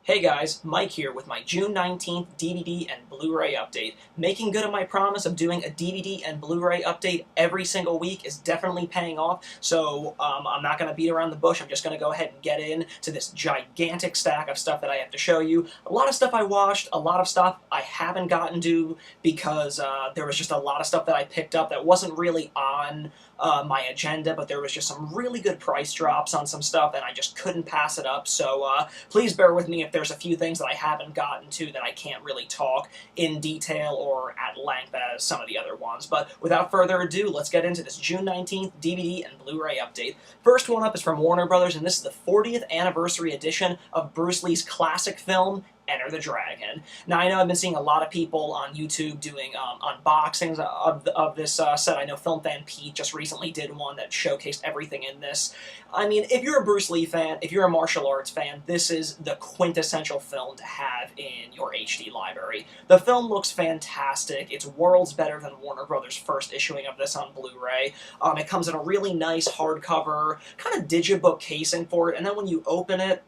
Hey guys, Mike here with my June 19th DVD and Blu-ray update. Making good on my promise of doing a DVD and Blu-ray update every single week is definitely paying off, so I'm not going to beat around the bush. I'm just going to go ahead and get into this gigantic stack of stuff that I have to show you. A lot of stuff I watched, a lot of stuff I haven't gotten to because there was just a lot of stuff that I picked up that wasn't really on my agenda, but there was just some really good price drops on some stuff and I just couldn't pass it up, so please bear with me if there's a few things that I haven't gotten to that I can't really talk in detail or at length as some of the other ones. But without further ado, let's get into this June 19th DVD and Blu-ray update. First one up is from Warner Brothers, and this is the 40th anniversary edition of Bruce Lee's classic film, Enter the Dragon. Now, I know I've been seeing a lot of people on YouTube doing unboxings of this set. I know Film Fan Pete just recently did one that showcased everything in this. I mean, if you're a Bruce Lee fan, if you're a martial arts fan, this is the quintessential film to have in your HD library. The film looks fantastic. It's worlds better than Warner Brothers' first issuing of this on Blu-ray. It comes in a really nice hardcover, kind of digibook casing for it, and then when you open it,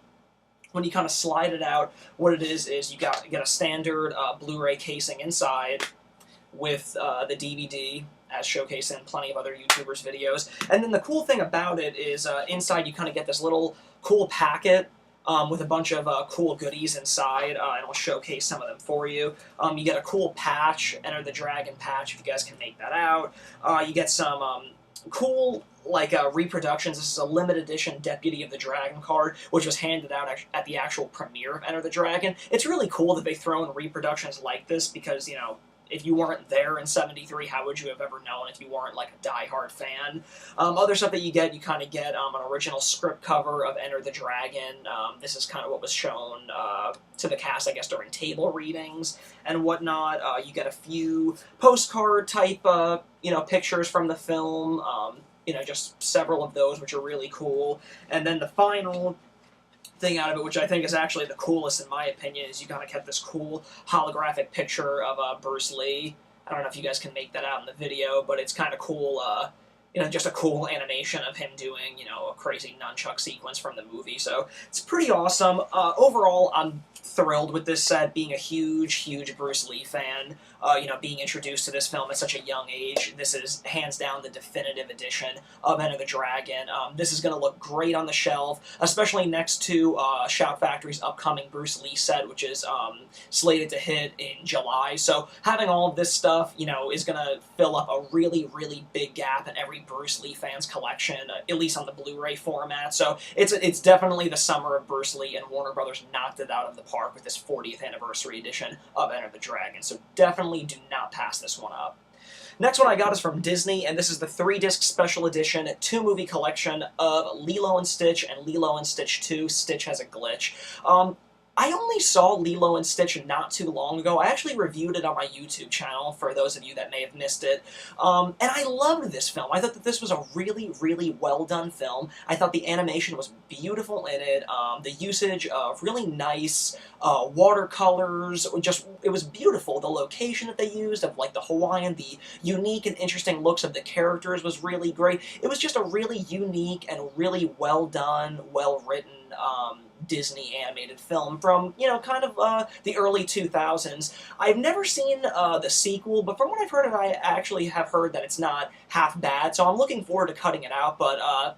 when you kind of slide it out, what it is you get a standard Blu-ray casing inside with the DVD, as showcased in plenty of other YouTubers' videos. And then the cool thing about it is inside you kind of get this little cool packet with a bunch of cool goodies inside, and I'll showcase some of them for you. You get a cool patch, Enter the Dragon patch, if you guys can make that out. You get some cool reproductions. This is a limited edition Deputy of the Dragon card, which was handed out at the actual premiere of Enter the Dragon. It's really cool that they throw in reproductions like this because, you know, if you weren't there in '73, how would you have ever known if you weren't like a die-hard fan? Other stuff that you kind of get an original script cover of Enter the Dragon. This is kind of what was shown to the cast, I guess, during table readings and whatnot. You get a few postcard type, pictures from the film. Just several of those, which are really cool. And then the final thing out of it, which I think is actually the coolest in my opinion, is you kind of get this cool holographic picture of Bruce Lee. I don't know if you guys can make that out in the video, but it's kind of cool, just a cool animation of him doing, a crazy nunchuck sequence from the movie. So it's pretty awesome. Overall, I'm thrilled with this set, being a huge Bruce Lee fan. Being introduced to this film at such a young age. This is hands down the definitive edition of Enter the Dragon. This is going to look great on the shelf, especially next to Shout Factory's upcoming Bruce Lee set, which is slated to hit in July. So having all of this stuff, is going to fill up a really big gap in every Bruce Lee fan's collection, at least on the Blu-ray format. So it's definitely the summer of Bruce Lee, and Warner Brothers knocked it out of the park with this 40th anniversary edition of Enter the Dragon. So definitely do not pass this one up. Next one I got is from Disney, and this is the 3-disc special edition 2-movie collection of Lilo and Stitch and Lilo and Stitch 2, Stitch Has a Glitch. I only saw Lilo and Stitch not too long ago. I actually reviewed it on my YouTube channel, for those of you that may have missed it. And I loved this film. I thought that this was a really well done film. I thought the animation was beautiful in it. The usage of really nice watercolors, it was beautiful. The location that they used of like the Hawaiian, the unique and interesting looks of the characters was really great. It was just a really unique and really well done, well written Disney animated film from, the early 2000s. I've never seen the sequel, but from what I've heard, I actually have heard that it's not half bad, so I'm looking forward to cutting it out, but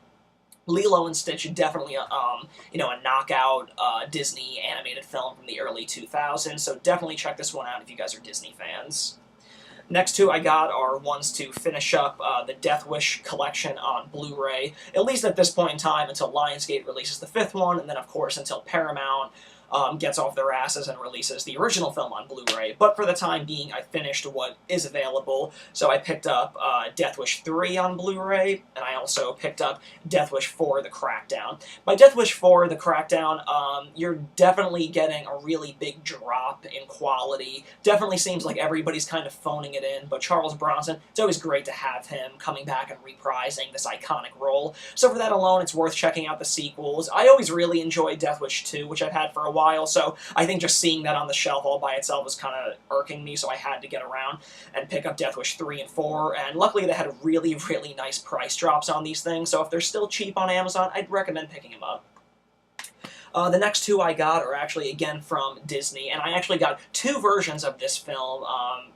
Lilo and Stitch definitely, a knockout Disney animated film from the early 2000s, so definitely check this one out if you guys are Disney fans. Next two I got are ones to finish up the Death Wish collection on Blu-ray, at least at this point in time, until Lionsgate releases the 5th one, and then of course until Paramount gets off their asses and releases the original film on Blu-ray. But for the time being, I finished what is available, so I picked up Death Wish 3 on Blu-ray, and I also picked up Death Wish 4, The Crackdown. By Death Wish 4, The Crackdown, you're definitely getting a really big drop in quality. Definitely seems like everybody's kind of phoning it in, but Charles Bronson, it's always great to have him coming back and reprising this iconic role. So for that alone, it's worth checking out the sequels. I always really enjoyed Death Wish 2, which I've had for a while, so I think just seeing that on the shelf all by itself was kind of irking me, so I had to get around and pick up Death Wish 3 and 4, and luckily they had really nice price drops on these things, so if they're still cheap on Amazon, I'd recommend picking them up. The next two I got are actually, again, from Disney, and I actually got two versions of this film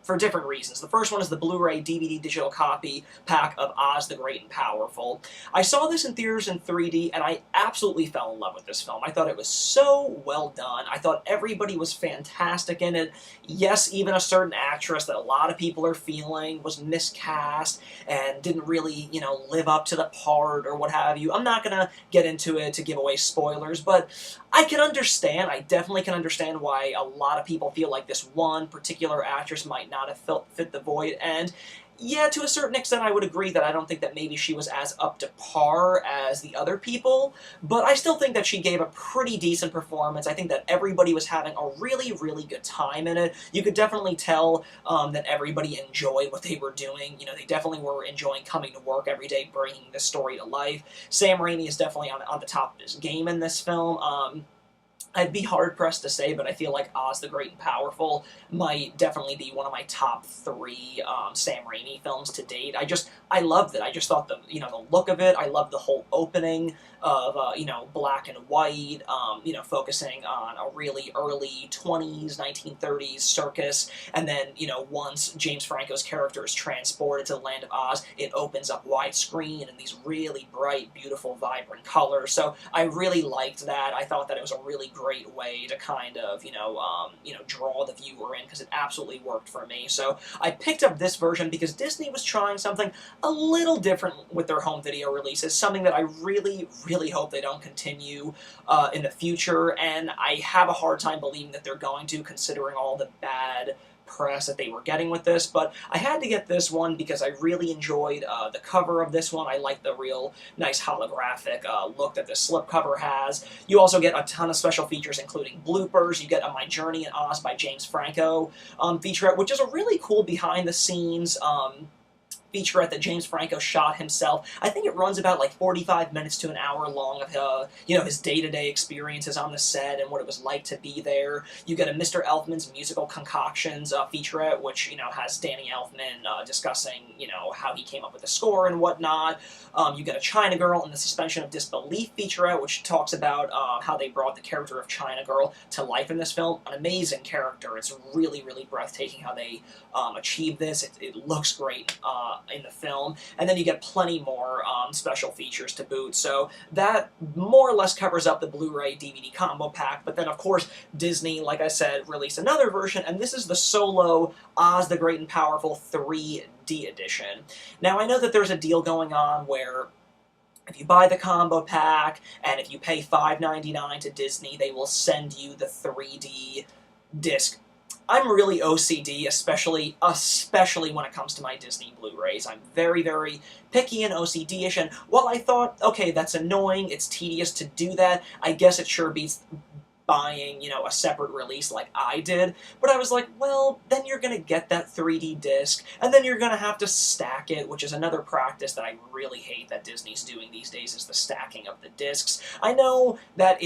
for different reasons. The first one is the Blu-ray DVD digital copy pack of Oz the Great and Powerful. I saw this in theaters in 3D, and I absolutely fell in love with this film. I thought it was so well done. I thought everybody was fantastic in it. Yes, even a certain actress that a lot of people are feeling was miscast and didn't really, you know, live up to the part or what have you. I'm not going to get into it to give away spoilers, but I can understand, I definitely can understand why a lot of people feel like this one particular actress might not have fit the void, and yeah, to a certain extent I would agree that I don't think that maybe she was as up to par as the other people, but I still think that she gave a pretty decent performance. I think that everybody was having a really, really good time in it. You could definitely tell that everybody enjoyed what they were doing. You know, they definitely were enjoying coming to work every day, bringing the story to life. Sam Raimi is definitely on the top of his game in this film. I'd be hard-pressed to say, but I feel like Oz the Great and Powerful might definitely be one of my top three Sam Raimi films to date. I loved it. I just thought the look of it. I loved the whole opening of black and white, focusing on a really early 20s, 1930s circus, and then once James Franco's character is transported to the land of Oz, it opens up widescreen and these really bright, beautiful, vibrant colors. So I really liked that. I thought that it was a really great way to kind of draw the viewer in, because it absolutely worked for me. So I picked up this version because Disney was trying something a little different with their home video releases, something that I really, really hope they don't continue in the future, and I have a hard time believing that they're going to, considering all the bad press that they were getting with this. But I had to get this one because I really enjoyed the cover of this one. I like the real nice holographic look that this slipcover has. You also get a ton of special features, including bloopers. You get a My Journey in Oz by James Franco featurette, which is a really cool behind-the-scenes featurette that James Franco shot himself. I think it runs about like 45 minutes to an hour long of his day-to-day experiences on the set and what it was like to be there. You get a Mr. Elfman's Musical Concoctions featurette, which has Danny Elfman discussing how he came up with the score and whatnot. You get a China Girl and the Suspension of Disbelief featurette, which talks about how they brought the character of China Girl to life in this film. An amazing character. It's really, really breathtaking how they achieved this. It looks great in the film, and then you get plenty more special features to boot. So that more or less covers up the Blu-ray DVD combo pack. But then, of course, Disney, like I said, released another version, and this is the solo Oz the Great and Powerful 3D edition. Now, I know that there's a deal going on where if you buy the combo pack, and if you pay $5.99 to Disney, they will send you the 3D disc. I'm really OCD, especially when it comes to my Disney Blu-rays. I'm very, very picky and OCD-ish, and while I thought, okay, that's annoying, it's tedious to do that, I guess it sure beats buying, a separate release like I did, but I was like, well, then you're gonna get that 3D disc, and then you're gonna have to stack it, which is another practice that I really hate that Disney's doing these days, is the stacking of the discs. I know that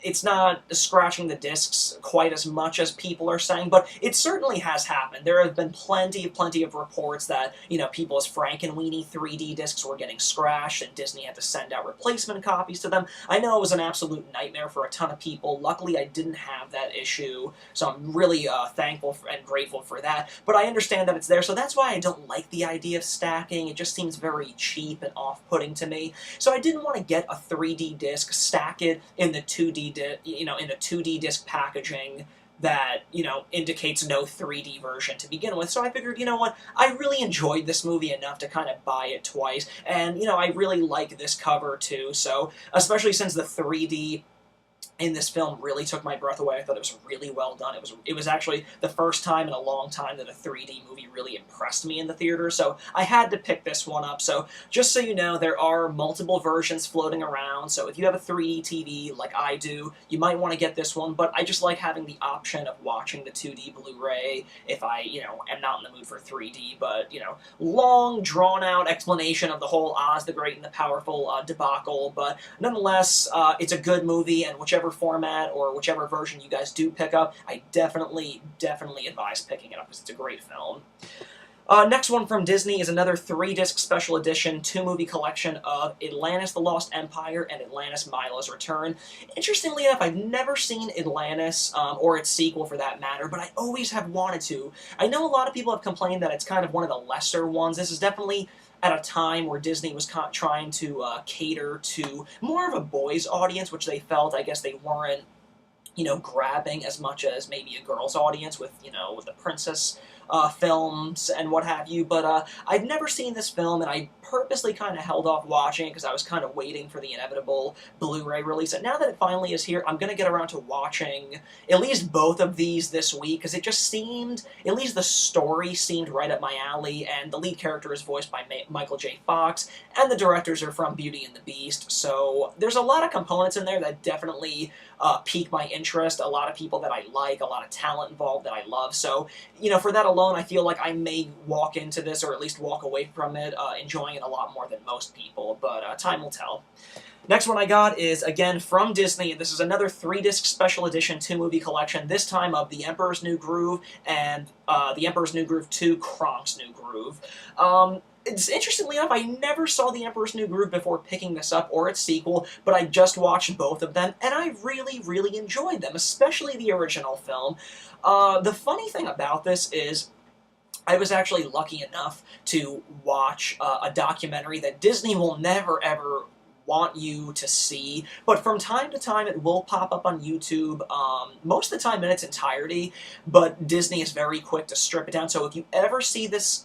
it's not scratching the discs quite as much as people are saying, but it certainly has happened. There have been plenty of reports that, people's Frankenweenie 3D discs were getting scratched and Disney had to send out replacement copies to them. I know it was an absolute nightmare for a ton of people. Luckily, I didn't have that issue, so I'm really thankful and grateful for that. But I understand that it's there, so that's why I don't like the idea of stacking. It just seems very cheap and off-putting to me. So I didn't want to get a 3D disc, stack it in the 2D in a 2D disc packaging that, indicates no 3D version to begin with. So I figured, you know what, I really enjoyed this movie enough to kind of buy it twice, and, I really like this cover too, so, especially since the 3D in this film really took my breath away. I thought it was really well done. It was actually the first time in a long time that a 3D movie really impressed me in the theater, so I had to pick this one up. So just so you know, there are multiple versions floating around, so if you have a 3D TV like I do, you might want to get this one, but I just like having the option of watching the 2D Blu-ray if I, am not in the mood for 3D, but, long, drawn-out explanation of the whole Oz the Great and the Powerful debacle, but nonetheless, it's a good movie, and whichever format or whichever version you guys do pick up, I definitely advise picking it up because it's a great film. Next one from Disney is another 3-disc special edition 2-movie collection of Atlantis: The Lost Empire and Atlantis: Milo's Return. Interestingly enough, I've never seen Atlantis, or its sequel for that matter, but I always have wanted to. I know a lot of people have complained that it's kind of one of the lesser ones. This is definitely at a time where Disney was trying to cater to more of a boys' audience, which they felt, I guess, they weren't, grabbing as much as maybe a girl's audience with, with the princess films and what have you, but I've never seen this film, and I purposely kind of held off watching it because I was kind of waiting for the inevitable Blu-ray release, and now that it finally is here, I'm going to get around to watching at least both of these this week, because it just seemed, at least the story seemed right up my alley, and the lead character is voiced by Michael J. Fox, and the directors are from Beauty and the Beast, so there's a lot of components in there that definitely pique my interest, a lot of people that I like, a lot of talent involved that I love, so, for that alone, I feel like I may walk into this, or at least walk away from it, enjoying it a lot more than most people, but time will tell. Next one I got is, again, from Disney, and this is another 3-disc special edition 2-movie collection, this time of The Emperor's New Groove and The Emperor's New Groove 2, Kronk's New Groove. It's interestingly enough, I never saw The Emperor's New Groove before picking this up, or its sequel, but I just watched both of them, and I really, really enjoyed them, especially the original film. The funny thing about this is, I was actually lucky enough to watch a documentary that Disney will never, ever want you to see, but from time to time it will pop up on YouTube, most of the time in its entirety, but Disney is very quick to strip it down, so if you ever see this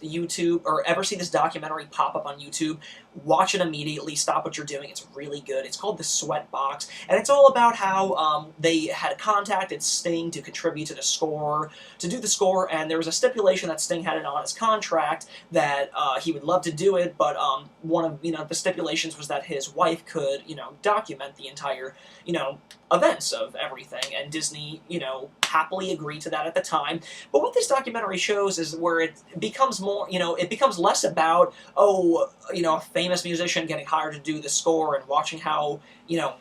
documentary pop up on YouTube, watch it immediately, stop what you're doing, it's really good. It's called The Sweat Box, and it's all about how they had contacted Sting to contribute to the score, and there was a stipulation that Sting had it on his contract that he would love to do it, but one of the stipulations was that his wife could document the entire events of everything, and Disney happily agreed to that at the time. But what this documentary shows is where it becomes more, it becomes less about a famous musician getting hired to do the score and watching how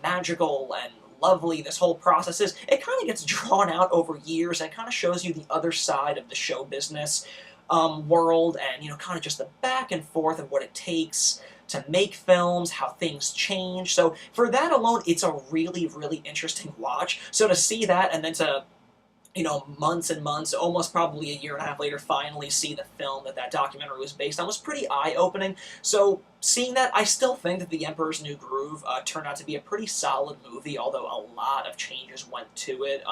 magical and lovely this whole process is. It kind of gets drawn out over years, and it kind of shows you the other side of the show business world, and kind of just the back and forth of what it takes to make films, how things change. So for that alone, it's a really, really interesting watch. So to see that, and then to months and months, almost probably a year and a half later, finally see the film that documentary was based on was pretty eye-opening. So seeing that, I still think that The Emperor's New Groove turned out to be a pretty solid movie, although a lot of changes went to it,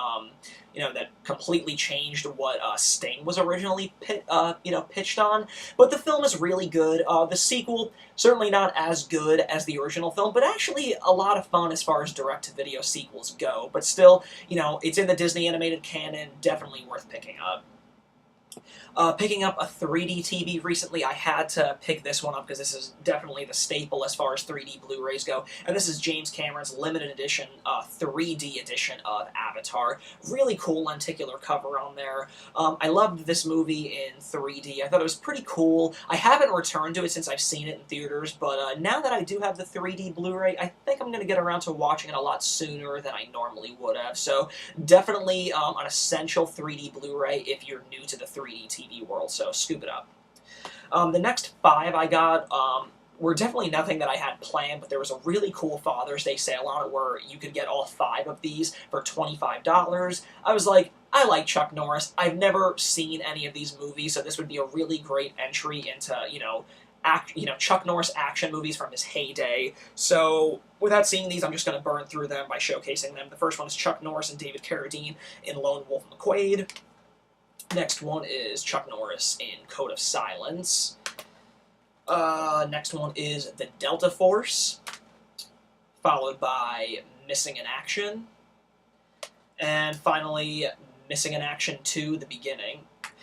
that completely changed what Sting was originally pitched on. But the film is really good. The sequel, certainly not as good as the original film, but actually a lot of fun as far as direct-to-video sequels go. But still, it's in the Disney animated canon, definitely worth picking up. Picking up a 3D TV recently, I had to pick this one up because this is definitely the staple as far as 3D Blu-rays go, and this is James Cameron's limited edition 3D edition of Avatar. Really cool lenticular cover on there. I loved this movie in 3D. I thought it was pretty cool. I haven't returned to it since I've seen it in theaters, but now that I do have the 3D Blu-ray, I think I'm going to get around to watching it a lot sooner than I normally would have. So definitely an essential 3D Blu-ray if you're new to the 3D TV world, so scoop it up. The next 5 I got were definitely nothing that I had planned, but there was a really cool Father's Day sale on it where you could get all 5 of these for $25. I was like, I like Chuck Norris. I've never seen any of these movies, so this would be a really great entry into, Chuck Norris action movies from his heyday. So without seeing these, I'm just going to burn through them by showcasing them. The first one is Chuck Norris and David Carradine in Lone Wolf McQuade. Next one is Chuck Norris in Code of Silence. Next one is The Delta Force, followed by Missing in Action, and finally Missing in Action 2, The Beginning.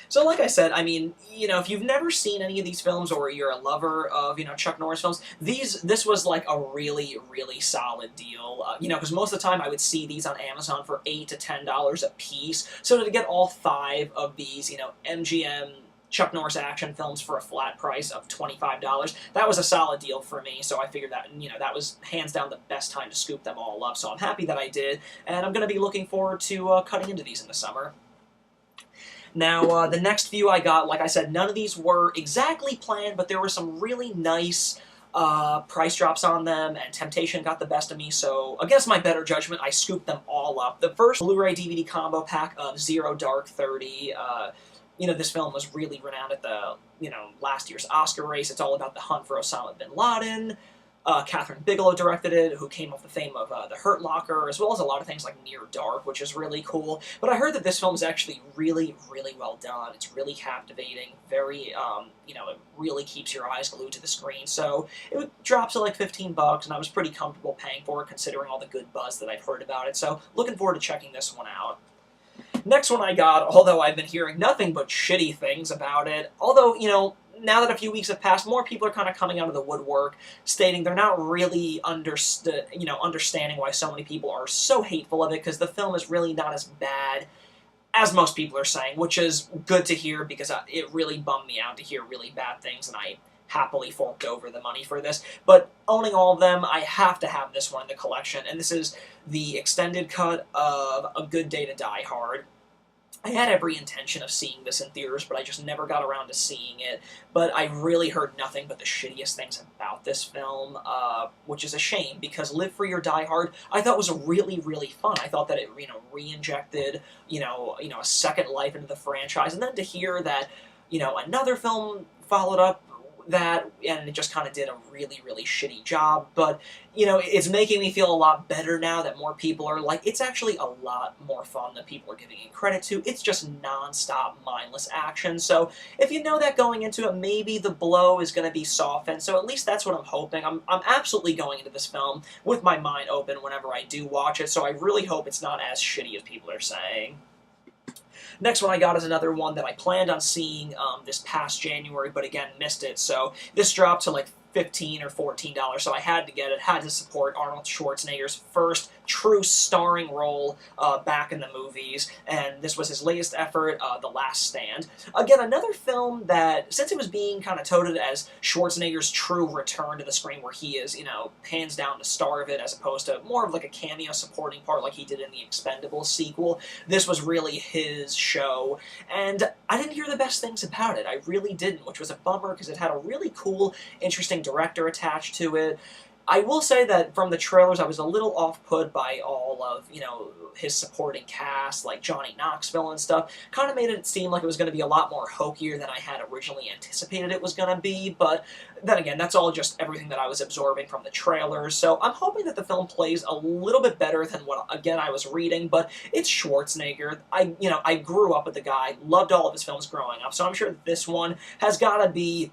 So like I said, I mean, if you've never seen any of these films or you're a lover of, Chuck Norris films, this was like a really, really solid deal. Because most of the time I would see these on Amazon for $8 to $10 a piece. So to get all 5 of these, MGM Chuck Norris action films for a flat price of $25, that was a solid deal for me. So I figured that, that was hands down the best time to scoop them all up. So I'm happy that I did, and I'm going to be looking forward to cutting into these in the summer. Now, the next few I got, like I said, none of these were exactly planned, but there were some really nice price drops on them, and temptation got the best of me, so against my better judgment, I scooped them all up. The first Blu-ray DVD combo pack of Zero Dark 30, this film was really renowned at the, last year's Oscar race. It's all about the hunt for Osama bin Laden. Catherine Bigelow directed it, who came off the fame of The Hurt Locker, as well as a lot of things like Near Dark, which is really cool. But I heard that this film is actually really, really well done. It's really captivating, very, it really keeps your eyes glued to the screen. So it drops to like $15, and I was pretty comfortable paying for it, considering all the good buzz that I've heard about it. So looking forward to checking this one out. Next one I got, although I've been hearing nothing but shitty things about it, although, now that a few weeks have passed, more people are kind of coming out of the woodwork, stating they're not really understanding why so many people are so hateful of it, because the film is really not as bad as most people are saying, which is good to hear, because it really bummed me out to hear really bad things, and I happily forked over the money for this. But owning all of them, I have to have this one in the collection, and this is the extended cut of A Good Day to Die Hard. I had every intention of seeing this in theaters, but I just never got around to seeing it. But I really heard nothing but the shittiest things about this film, which is a shame, because Live Free or Die Hard, I thought was really, really fun. I thought that it, re-injected, a second life into the franchise. And then to hear that, another film followed up that, and it just kind of did a really, really shitty job, but, it's making me feel a lot better now that more people are like, it's actually a lot more fun than people are giving it credit to. It's just non-stop, mindless action, so if you know that going into it, maybe the blow is going to be softened, so at least that's what I'm hoping. I'm absolutely going into this film with my mind open whenever I do watch it, so I really hope it's not as shitty as people are saying. Next one I got is another one that I planned on seeing this past January, but again, missed it. So this dropped to like $15 or $14, so I had to get it, had to support Arnold Schwarzenegger's first true starring role back in the movies, and this was his latest effort, The Last Stand. Again, another film that, since it was being kind of touted as Schwarzenegger's true return to the screen, where he is, hands down the star of it, as opposed to more of like a cameo supporting part like he did in the Expendables sequel, this was really his show, and I didn't hear the best things about it. I really didn't, which was a bummer, because it had a really cool, interesting director attached to it. I will say that from the trailers, I was a little off-put by all of, his supporting cast, like Johnny Knoxville and stuff. Kind of made it seem like it was going to be a lot more hokier than I had originally anticipated it was going to be, but then again, that's all just everything that I was absorbing from the trailers, so I'm hoping that the film plays a little bit better than what, again, I was reading, but it's Schwarzenegger. I grew up with the guy, loved all of his films growing up, so I'm sure that this one has got to be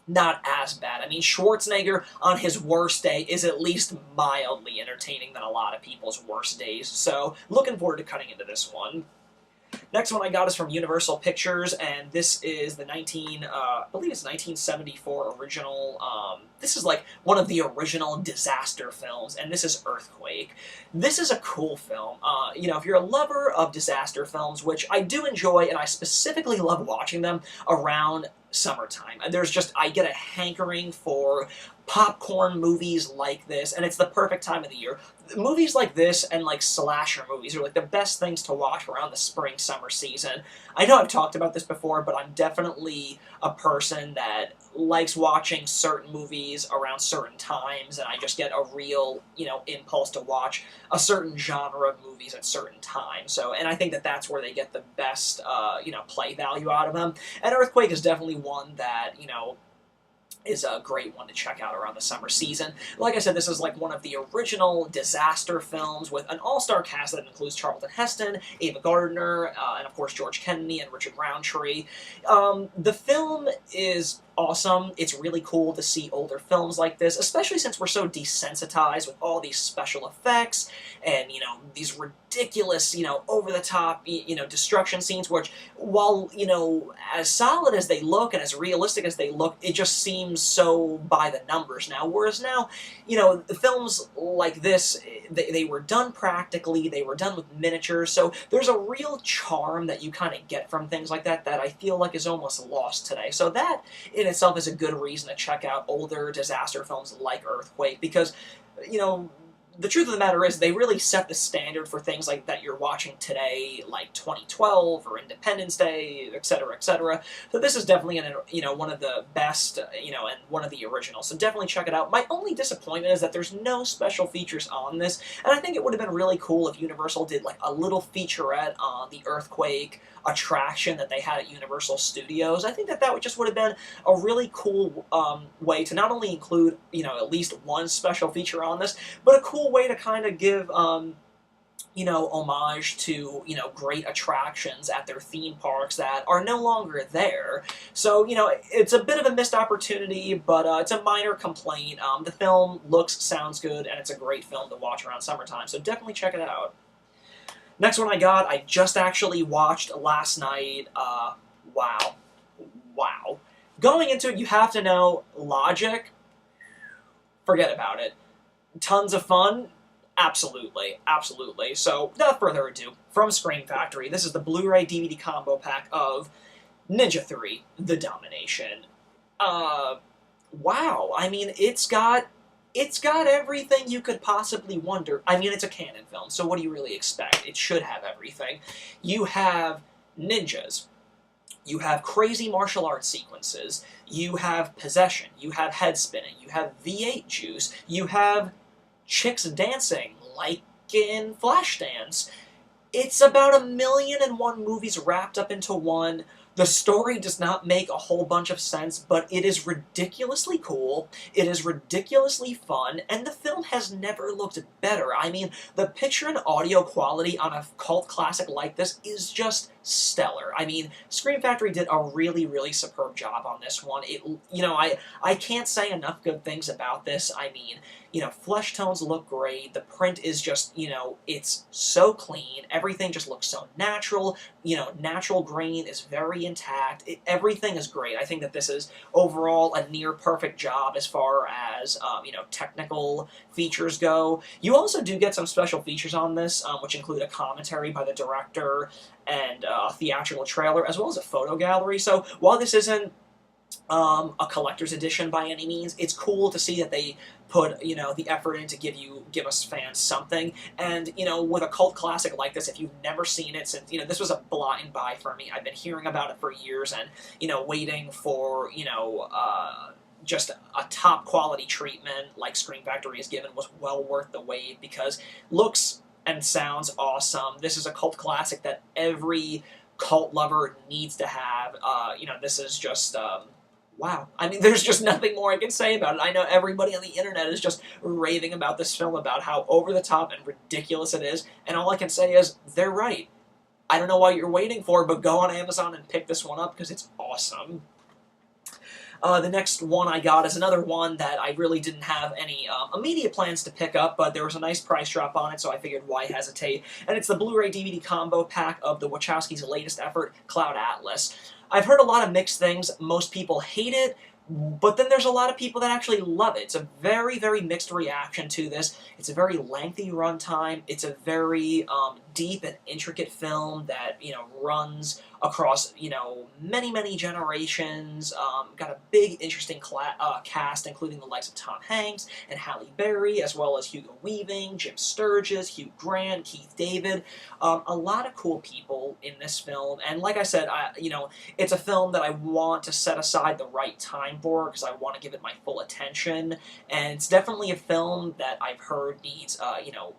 not as bad. I mean, Schwarzenegger on his worst day is at least mildly entertaining than a lot of people's worst days, so looking forward to cutting into this one. Next one I got is from Universal Pictures, and this is the I believe it's 1974 original, this is like one of the original disaster films, and this is Earthquake. This is a cool film. If you're a lover of disaster films, which I do enjoy, and I specifically love watching them around summertime. I get a hankering for popcorn movies like this, and it's the perfect time of the year. Movies like this and like slasher movies are like the best things to watch around the spring-summer season. I know I've talked about this before, but I'm definitely a person that likes watching certain movies around certain times, and I just get a real, impulse to watch a certain genre of movies at certain times. So, and I think that that's where they get the best, play value out of them. And Earthquake is definitely one that, is a great one to check out around the summer season. Like I said, this is like one of the original disaster films with an all-star cast that includes Charlton Heston, Ava Gardner, and of course George Kennedy and Richard Roundtree. The film is awesome. It's really cool to see older films like this, especially since we're so desensitized with all these special effects and, these ridiculous, over-the-top, destruction scenes, which, while, as solid as they look and as realistic as they look, it just seems so by the numbers now. Whereas now, films like this, they were done practically, they were done with miniatures, so there's a real charm that you kind of get from things like that that I feel like is almost lost today. So that, in itself, is a good reason to check out older disaster films like Earthquake, because, the truth of the matter is they really set the standard for things like that you're watching today, like 2012 or Independence Day, etc., etc. So this is definitely one of the best, and one of the originals. So definitely check it out. My only disappointment is that there's no special features on this, and I think it would have been really cool if Universal did like a little featurette on the earthquake attraction that they had at Universal Studios. I think that would have been a really cool way to not only include, at least one special feature on this, but a cool way to kind of give, homage to, great attractions at their theme parks that are no longer there. So, it's a bit of a missed opportunity, but it's a minor complaint. The film looks, sounds good, and it's a great film to watch around summertime, so definitely check it out. Next one I just actually watched last night. Wow. Going into it, you have to know logic. Forget about it. Tons of fun. Absolutely. So, without further ado, from Scream Factory, this is the Blu-ray DVD combo pack of Ninja 3: The Domination. Wow. I mean, it's got everything you could possibly wonder. I mean, it's a canon film, so what do you really expect? It should have everything. You have ninjas. You have crazy martial arts sequences. You have possession. You have head spinning. You have V8 juice. You have chicks dancing, like in Flashdance. It's about 1,000,001 movies wrapped up into one. The story does not make a whole bunch of sense, but it is ridiculously cool, it is ridiculously fun, and the film has never looked better. I mean, the picture and audio quality on a cult classic like this is just stellar. I mean, Scream Factory did a really, really superb job on this one. I can't say enough good things about this. I mean, flesh tones look great, the print is just, it's so clean, everything just looks so natural, natural grain is very intact, everything is great. I think that this is overall a near-perfect job as far as, technical features go. You also do get some special features on this, which include a commentary by the director and a theatrical trailer, as well as a photo gallery. So while this isn't a collector's edition by any means, it's cool to see that they put, the effort in to give us fans something. And, with a cult classic like this, if you've never seen it since, this was a blind buy for me. I've been hearing about it for years and, waiting for, just a top quality treatment like Scream Factory has given was well worth the wait, because looks and sounds awesome. This is a cult classic that every cult lover needs to have. This is just, wow. I mean, there's just nothing more I can say about it. I know everybody on the internet is just raving about this film, about how over the top and ridiculous it is, and all I can say is, they're right. I don't know what you're waiting for, but go on Amazon and pick this one up, because it's awesome. The next one I got is another one that I really didn't have any immediate plans to pick up, but there was a nice price drop on it, so I figured why hesitate. And it's the Blu-ray DVD combo pack of the Wachowskis' latest effort, Cloud Atlas. I've heard a lot of mixed things. Most people hate it, but then there's a lot of people that actually love it. It's a very, very mixed reaction to this. It's a very lengthy runtime. It's a very deep and intricate film that, runs across, many, many generations. Got a big, interesting cast, including the likes of Tom Hanks and Halle Berry, as well as Hugo Weaving, Jim Sturgis, Hugh Grant, Keith David. A lot of cool people in this film. And like I said, it's a film that I want to set aside the right time for, because I want to give it my full attention. And it's definitely a film that I've heard needs,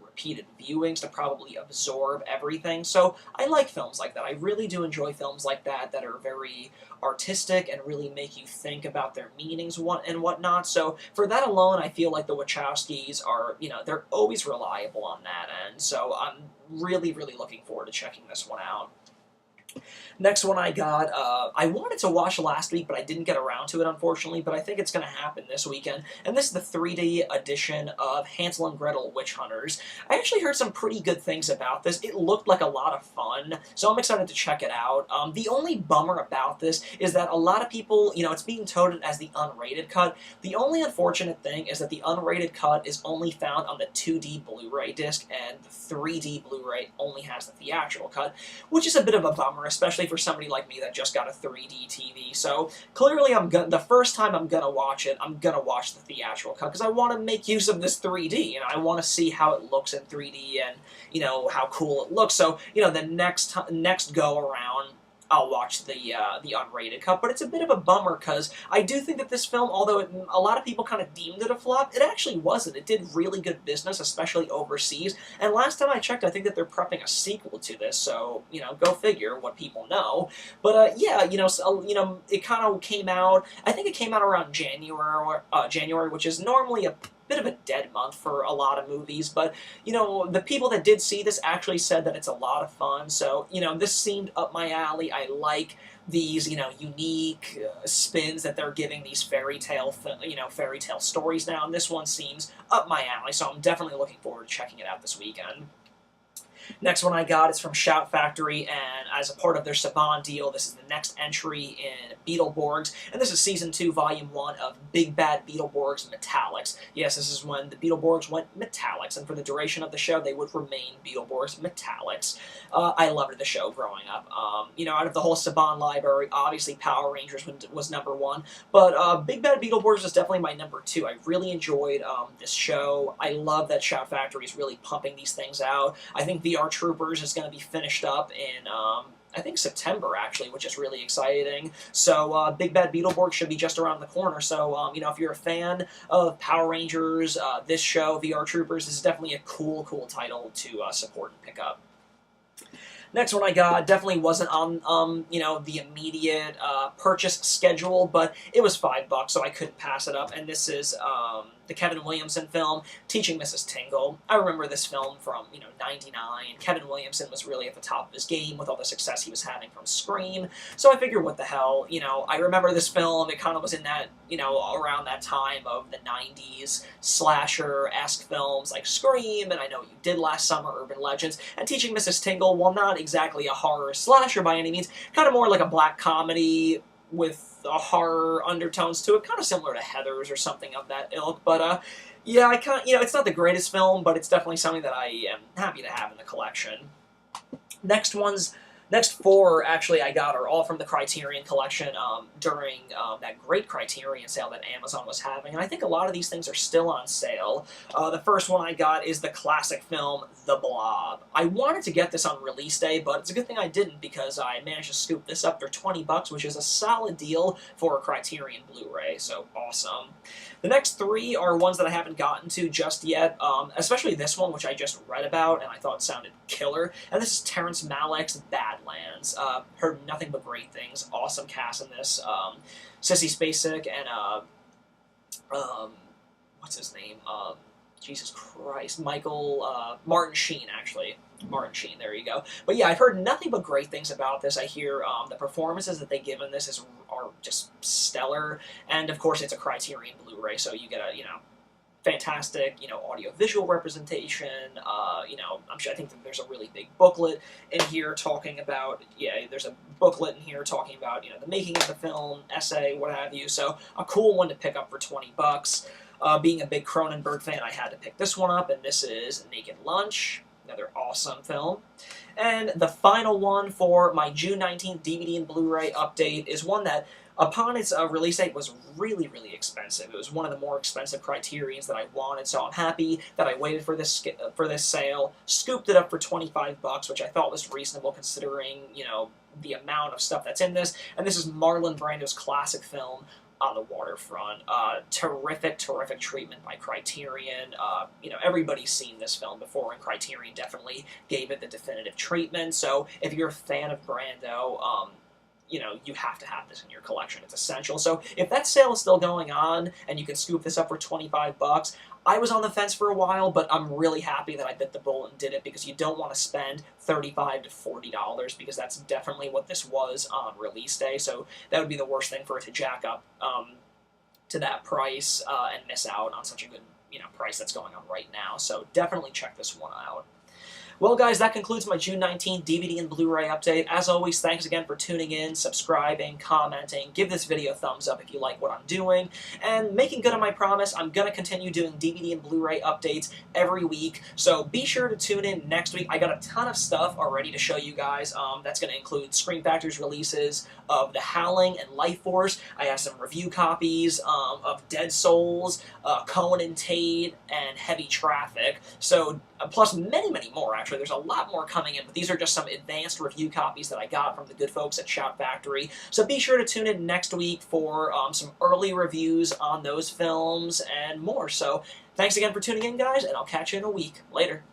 repeated viewings to probably absorb everything. So I like films like that. I really do enjoy films like that are very artistic and really make you think about their meanings and whatnot. So for that alone, I feel like the Wachowskis are, they're always reliable on that end. So I'm really, really looking forward to checking this one out. Next one I got, I wanted to watch last week, but I didn't get around to it, unfortunately, but I think it's going to happen this weekend, and this is the 3D edition of Hansel and Gretel Witch Hunters. I actually heard some pretty good things about this. It looked like a lot of fun, so I'm excited to check it out. The only bummer about this is that a lot of people, it's being touted as the unrated cut. The only unfortunate thing is that the unrated cut is only found on the 2D Blu-ray disc, and the 3D Blu-ray only has the theatrical cut, which is a bit of a bummer. bummer, especially for somebody like me that just got a 3D TV. So clearly, the first time I'm gonna watch it, I'm gonna watch the theatrical cut because I want to make use of this 3D, and I want to see how it looks in 3D and how cool it looks. So the next go around, I'll watch the unrated cut, but it's a bit of a bummer because I do think that this film, although a lot of people kind of deemed it a flop, it actually wasn't. It did really good business, especially overseas, and last time I checked, I think that they're prepping a sequel to this, so, go figure what people know. But, yeah, it kind of came out, I think it came out around January, which is normally a bit of a dead month for a lot of movies, but, the people that did see this actually said that it's a lot of fun, so, this seemed up my alley. I like these, unique spins that they're giving these fairy tale stories now, and this one seems up my alley, so I'm definitely looking forward to checking it out this weekend. Next one I got is from Shout Factory, and as a part of their Saban deal, this is the next entry in Beetleborgs, and this is Season 2, Volume 1 of Big Bad Beetleborgs Metallics. Yes, this is when the Beetleborgs went Metallics, and for the duration of the show, they would remain Beetleborgs Metallics. I loved the show growing up. Out of the whole Saban library, obviously Power Rangers was #1, but Big Bad Beetleborgs was definitely my #2. I really enjoyed this show. I love that Shout Factory is really pumping these things out. I think VR Troopers is going to be finished up in, I think September, actually, which is really exciting. So, Big Bad Beetleborgs should be just around the corner. So, if you're a fan of Power Rangers, this show, VR Troopers, this is definitely a cool title to support and pick up. Next one I got definitely wasn't on, the immediate purchase schedule, but it was $5, so I couldn't pass it up. And this is the Kevin Williamson film, Teaching Mrs. Tingle. I remember this film from, '99. Kevin Williamson was really at the top of his game with all the success he was having from Scream. So I figured, what the hell, I remember this film. It kind of was in that, around that time of the '90s slasher-esque films like Scream, and I Know What You Did Last Summer, Urban Legends, and Teaching Mrs. Tingle, while not exactly a horror slasher by any means, kind of more like a black comedy with horror undertones to it, kind of similar to Heathers or something of that ilk. But yeah, it's not the greatest film, but it's definitely something that I am happy to have in the collection. Next four, actually, I got are all from the Criterion Collection during that great Criterion sale that Amazon was having, and I think a lot of these things are still on sale. The first one I got is the classic film, The Blob. I wanted to get this on release day, but it's a good thing I didn't because I managed to scoop this up for $20, which is a solid deal for a Criterion Blu-ray, so awesome. The next three are ones that I haven't gotten to just yet, especially this one, which I just read about, and I thought sounded killer, and this is Terrence Malick's Badlands. Heard nothing but great things. Awesome cast in this. Sissy Spacek and, what's his name? Jesus Christ. Martin Sheen, actually. Martin Sheen, there you go. But yeah, I've heard nothing but great things about this. I hear the performances that they give in this are just stellar, and of course it's a Criterion Blu-ray, so you get a, fantastic, audio-visual representation. I think that there's a really big booklet in here talking about, there's a booklet in here talking about, the making of the film, essay, what have you. So a cool one to pick up for $20. Being a big Cronenberg fan, I had to pick this one up, and this is Naked Lunch. Another awesome film. And the final one for my June 19th DVD and Blu-ray update is one that, upon its release date, was really, really expensive. It was one of the more expensive Criterions that I wanted, so I'm happy that I waited for this sale, scooped it up for $25, which I thought was reasonable considering, the amount of stuff that's in this. And this is Marlon Brando's classic film, On the Waterfront. Terrific treatment by Criterion. Everybody's seen this film before, and Criterion definitely gave it the definitive treatment. So if you're a fan of Brando, you have to have this in your collection. It's essential. So if that sale is still going on and you can scoop this up for $25, I was on the fence for a while, but I'm really happy that I bit the bullet and did it, because you don't want to spend $35 to $40, because that's definitely what this was on release day. So that would be the worst thing for it to jack up to that price and miss out on such a good price that's going on right now. So definitely check this one out. Well, guys, that concludes my June 19th DVD and Blu-ray update. As always, thanks again for tuning in, subscribing, commenting. Give this video a thumbs up if you like what I'm doing. And making good on my promise, I'm going to continue doing DVD and Blu-ray updates every week. So be sure to tune in next week. I got a ton of stuff already to show you guys. That's going to include Screen Factor's releases of The Howling and Life Force. I have some review copies of Dead Souls, Cohen and Tate, and Heavy Traffic. So, plus many more, actually. There's a lot more coming in, but these are just some advanced review copies that I got from the good folks at Shout Factory. So be sure to tune in next week for some early reviews on those films and more. So thanks again for tuning in, guys, and I'll catch you in a week. Later.